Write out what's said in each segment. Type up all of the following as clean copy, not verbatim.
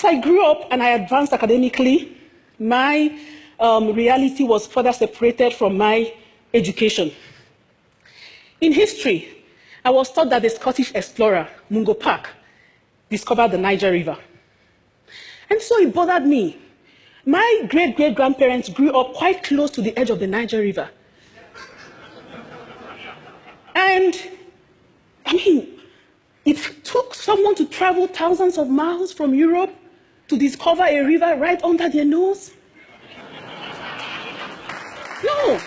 I grew up and I advanced academically, my reality was further separated from my education. In history, I was taught that the Scottish explorer, Mungo Park, discovered the Niger River. And so it bothered me. My great-great-grandparents grew up quite close to the edge of the Niger River. And, I mean, it took someone to travel thousands of miles from Europe to discover a river right under their nose. No.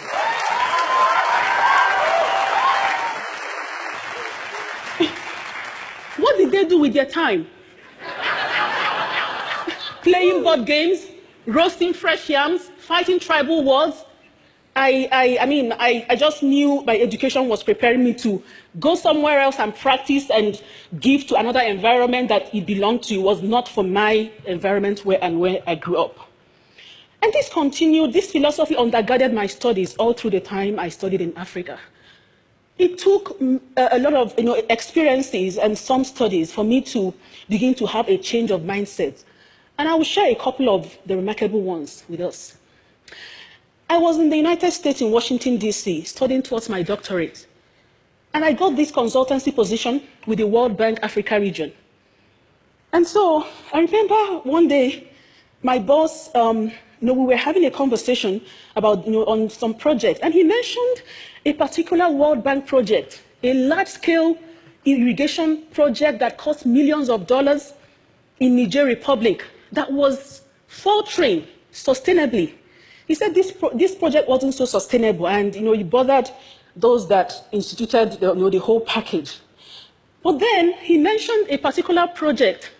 What did they do with their time? Playing board games, roasting fresh yams, fighting tribal wars. I just knew my education was preparing me to go somewhere else and practice and give to another environment that it belonged to. It was not for my environment where I grew up. And this continued, this philosophy undergirded my studies all through the time I studied in Africa. It took a lot of experiences and some studies for me to begin to have a change of mindset. And I will share a couple of the remarkable ones with us. I was in the United States in Washington, D.C., studying towards my doctorate. And I got this consultancy position with the World Bank Africa region. And so I remember one day, my boss, we were having a conversation about, on some project, and he mentioned a particular World Bank project, a large-scale irrigation project that cost millions of dollars in Niger Republic that was faltering sustainably. He said this project wasn't so sustainable, and he bothered those that instituted the whole package. But then he mentioned a particular project,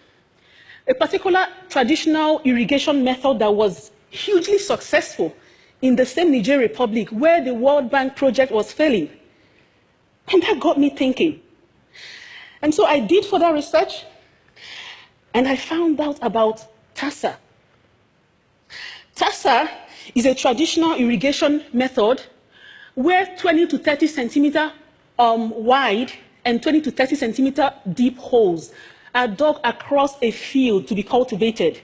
a particular traditional irrigation method that was hugely successful in the same Niger Republic where the World Bank project was failing. And that got me thinking. And so I did further research, and I found out about TASA. TASA is a traditional irrigation method where 20 to 30 centimeter wide and 20 to 30 centimeter deep holes are dug across a field to be cultivated.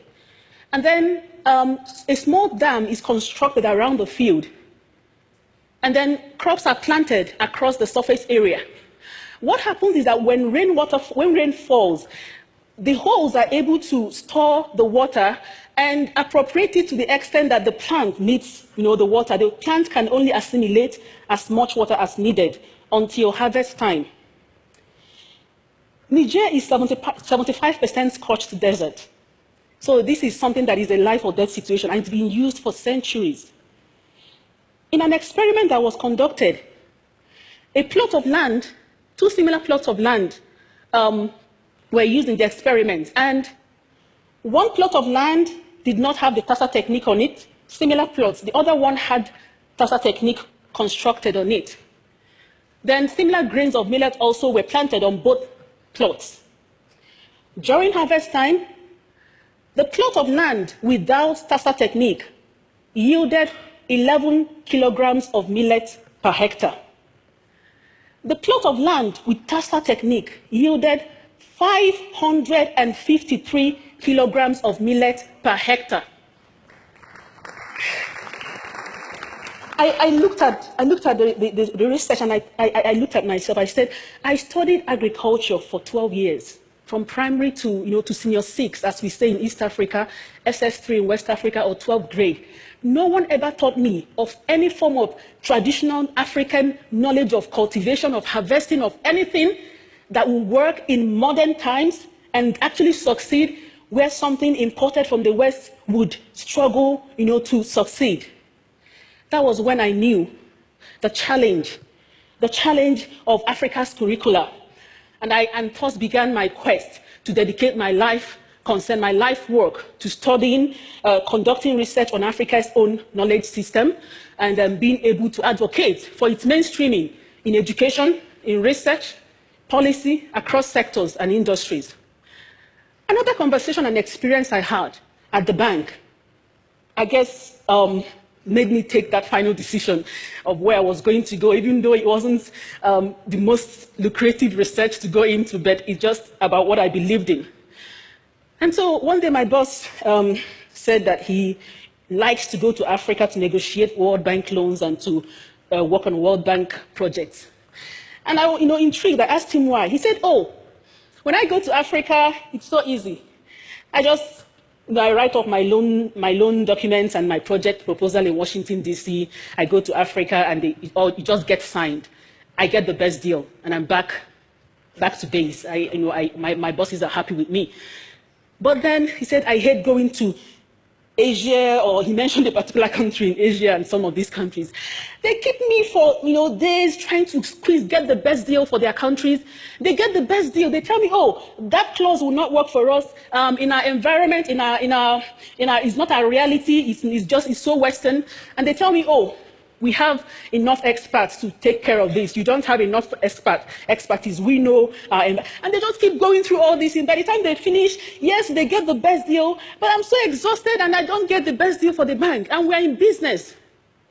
And then a small dam is constructed around the field. And then crops are planted across the surface area. What happens is that when rain falls, the holes are able to store the water and appropriate it to the extent that the plant needs the water. The plant can only assimilate as much water as needed until harvest time. Niger is 75% scorched desert. So this is something that is a life or death situation, and it's been used for centuries. In an experiment that was conducted, a plot of land, two similar plots of land were used in the experiment, and one plot of land did not have the TASA technique on it, similar plots. The other one had TASA technique constructed on it. Then similar grains of millet also were planted on both plots. During harvest time, the plot of land without TASA technique yielded 11 kilograms of millet per hectare. The plot of land with TASA technique yielded 553 kilograms of millet per hectare. I looked at the research, and I looked at myself. I said, I studied agriculture for 12 years, from primary to senior 6, as we say in East Africa, SS3 in West Africa, or 12th grade. No one ever taught me of any form of traditional African knowledge of cultivation, of harvesting, of anything that will work in modern times and actually succeed where something imported from the West would struggle, to succeed. That was when I knew the challenge of Africa's curricula. And thus began my quest to dedicate my life work to studying, conducting research on Africa's own knowledge system, and being able to advocate for its mainstreaming in education, in research, policy, across sectors and industries. Another conversation and experience I had at the bank, I guess, made me take that final decision of where I was going to go, even though it wasn't the most lucrative research to go into, but it's just about what I believed in. And so one day my boss said that he likes to go to Africa to negotiate World Bank loans and to work on World Bank projects. And I, intrigued, I asked him why. He said, oh, when I go to Africa, it's so easy. I just, I write off my loan documents and my project proposal in Washington, D.C. I go to Africa and it just gets signed. I get the best deal, and I'm back to base. My bosses are happy with me. But then he said, I hate going to Asia, or he mentioned a particular country in Asia and some of these countries. They keep me for days trying to get the best deal for their countries. They get the best deal. They tell me, oh, that clause will not work for us in our environment, it's not our reality. It's so Western. And they tell me, oh, we have enough experts to take care of this. You don't have enough expertise. We know. And they just keep going through all this. And by the time they finish, yes, they get the best deal, but I'm so exhausted and I don't get the best deal for the bank. And we're in business.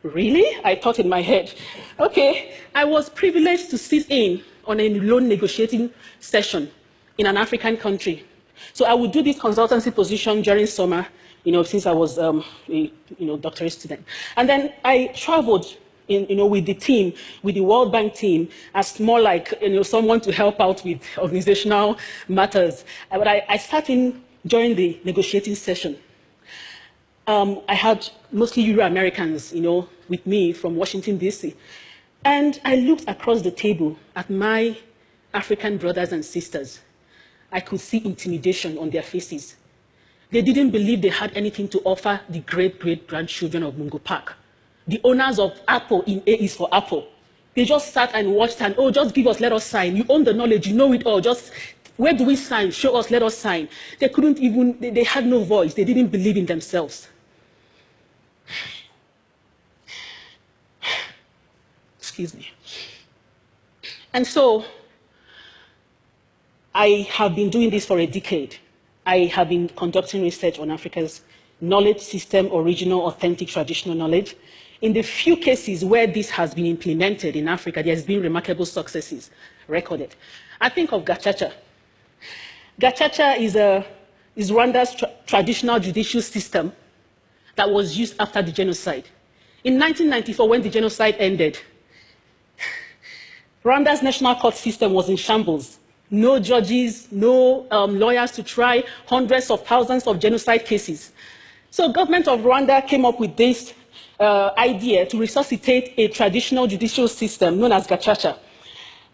Really? I thought in my head. Okay, I was privileged to sit in on a loan negotiating session in an African country. So I would do this consultancy position during summer, since I was a doctorate student. And then I traveled with the team, with the World Bank team, as more like someone to help out with organizational matters. But I sat in during the negotiating session. I had mostly Euro-Americans, with me from Washington, D.C. And I looked across the table at my African brothers and sisters. I could see intimidation on their faces. They didn't believe they had anything to offer the great-great-grandchildren of Mungo Park. The owners of Apple in A is for Apple. They just sat and watched and, oh, just give us, let us sign. You own the knowledge, you know it all. Just, where do we sign? Show us, let us sign. They couldn't even, they had no voice. They didn't believe in themselves. Excuse me. And so, I have been doing this for a decade. I have been conducting research on Africa's knowledge system, original, authentic, traditional knowledge. In the few cases where this has been implemented in Africa, there has been remarkable successes recorded. I think of Gacaca. Gacaca is Rwanda's traditional judicial system that was used after the genocide. In 1994, when the genocide ended, Rwanda's national court system was in shambles. No judges, no lawyers to try hundreds of thousands of genocide cases. So the government of Rwanda came up with this idea to resuscitate a traditional judicial system known as Gacaca.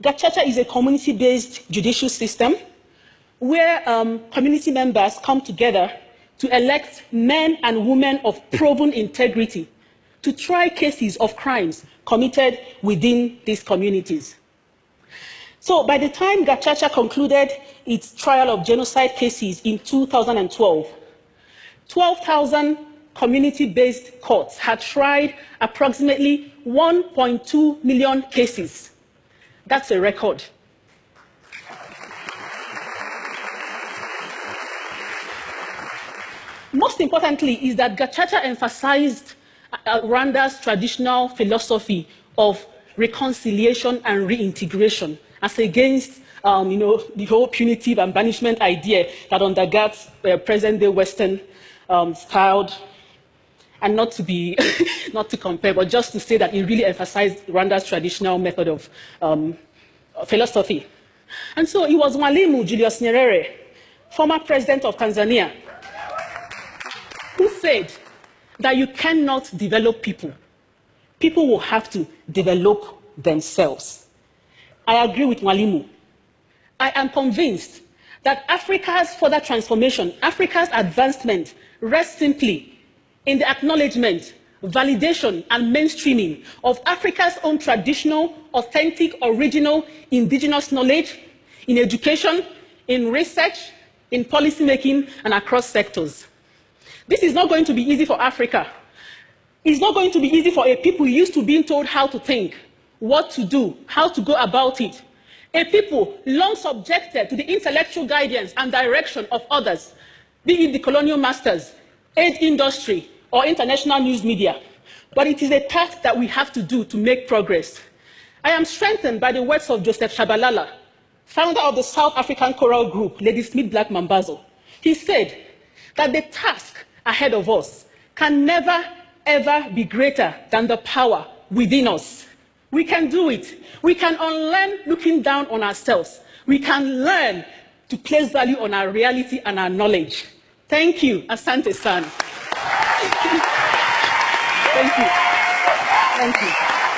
Gacaca is a community-based judicial system where community members come together to elect men and women of proven integrity to try cases of crimes committed within these communities. So by the time Gacaca concluded its trial of genocide cases in 2012, 12,000 community-based courts had tried approximately 1.2 million cases. That's a record. Most importantly is that Gacaca emphasized Rwanda's traditional philosophy of reconciliation and reintegration, as against the whole punitive and banishment idea that undergirds present-day Western styled, and not to compare, but just to say that it really emphasized Rwanda's traditional method of philosophy. And so it was Mwalimu Julius Nyerere, former president of Tanzania, who said that you cannot develop people. People will have to develop themselves. I agree with Mwalimu. I am convinced that Africa's further transformation, Africa's advancement, rests simply in the acknowledgement, validation, and mainstreaming of Africa's own traditional, authentic, original, indigenous knowledge in education, in research, in policymaking, and across sectors. This is not going to be easy for Africa. It's not going to be easy for a people used to being told how to think, what to do, how to go about it. A people long subjected to the intellectual guidance and direction of others, be it the colonial masters, aid industry, or international news media. But it is a task that we have to do to make progress. I am strengthened by the words of Joseph Shabalala, founder of the South African choral group, Ladysmith Black Mambazo, He said that the task ahead of us can never, ever be greater than the power within us. We can do it. We can unlearn looking down on ourselves. We can learn to place value on our reality and our knowledge. Thank you, Asante San. Thank you. Thank you.